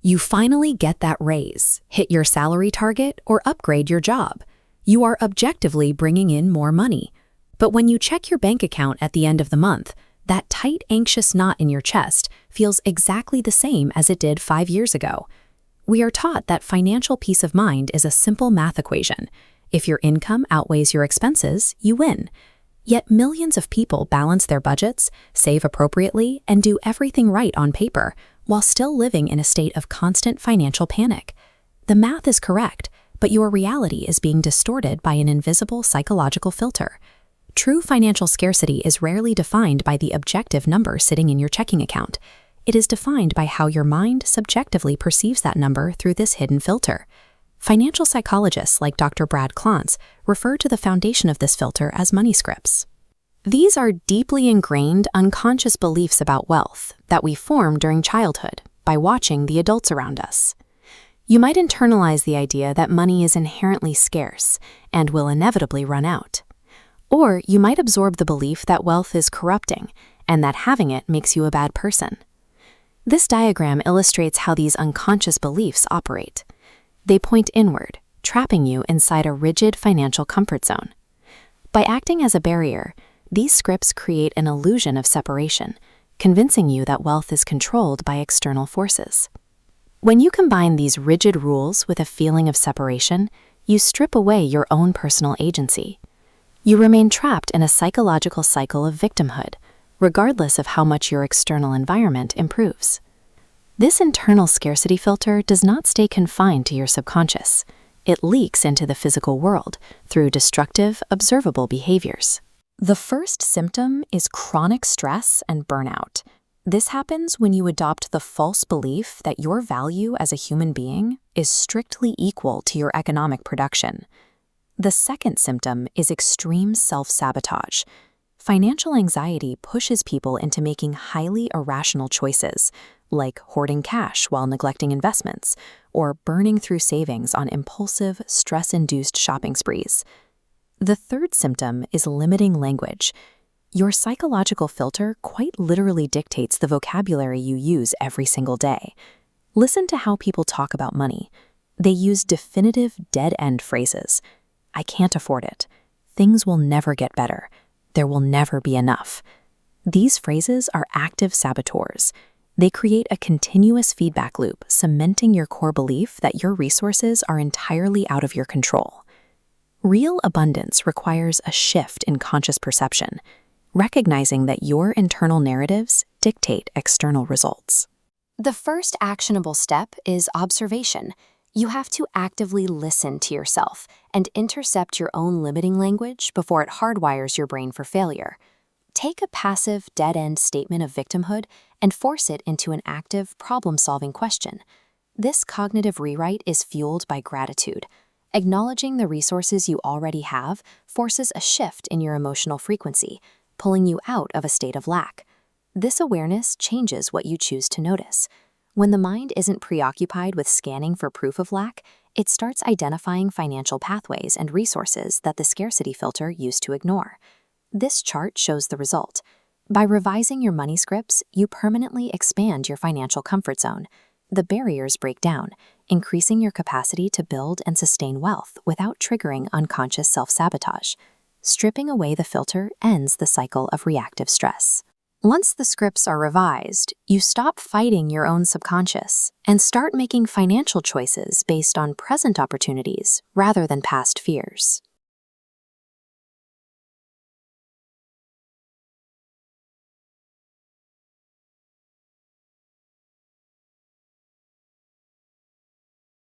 You finally get that raise, hit your salary target, or upgrade your job. You are objectively bringing in more money. But when you check your bank account at the end of the month, that tight, anxious knot in your chest feels exactly the same as it did 5 years ago. We are taught that financial peace of mind is a simple math equation. If your income outweighs your expenses, you win. Yet millions of people balance their budgets, save appropriately, and do everything right on paper, while still living in a state of constant financial panic. The math is correct, but your reality is being distorted by an invisible psychological filter. True financial scarcity is rarely defined by the objective number sitting in your checking account. It is defined by how your mind subjectively perceives that number through this hidden filter. Financial psychologists like Dr. Brad Klontz refer to the foundation of this filter as money scripts. These are deeply ingrained, unconscious beliefs about wealth that we form during childhood by watching the adults around us. You might internalize the idea that money is inherently scarce and will inevitably run out. Or you might absorb the belief that wealth is corrupting and that having it makes you a bad person. This diagram illustrates how these unconscious beliefs operate. They point inward, trapping you inside a rigid financial comfort zone. By acting as a barrier, these scripts create an illusion of separation, convincing you that wealth is controlled by external forces. When you combine these rigid rules with a feeling of separation, you strip away your own personal agency. You remain trapped in a psychological cycle of victimhood, regardless of how much your external environment improves. This internal scarcity filter does not stay confined to your subconscious. It leaks into the physical world through destructive, observable behaviors. The first symptom is chronic stress and burnout. This happens when you adopt the false belief that your value as a human being is strictly equal to your economic production. The second symptom is extreme self-sabotage. Financial anxiety pushes people into making highly irrational choices, like hoarding cash while neglecting investments, or burning through savings on impulsive, stress-induced shopping sprees. The third symptom is limiting language. Your psychological filter quite literally dictates the vocabulary you use every single day. Listen to how people talk about money. They use definitive, dead-end phrases. I can't afford it. Things will never get better. There will never be enough. These phrases are active saboteurs. They create a continuous feedback loop, cementing your core belief that your resources are entirely out of your control. Real abundance requires a shift in conscious perception, recognizing that your internal narratives dictate external results. The first actionable step is observation. You have to actively listen to yourself and intercept your own limiting language before it hardwires your brain for failure. Take a passive, dead-end statement of victimhood and force it into an active, problem-solving question. This cognitive rewrite is fueled by gratitude. Acknowledging the resources you already have forces a shift in your emotional frequency, pulling you out of a state of lack. This awareness changes what you choose to notice. When the mind isn't preoccupied with scanning for proof of lack, it starts identifying financial pathways and resources that the scarcity filter used to ignore. This chart shows the result. By revising your money scripts, you permanently expand your financial comfort zone. The barriers break down, increasing your capacity to build and sustain wealth without triggering unconscious self-sabotage. Stripping away the filter ends the cycle of reactive stress. Once the scripts are revised, you stop fighting your own subconscious and start making financial choices based on present opportunities rather than past fears.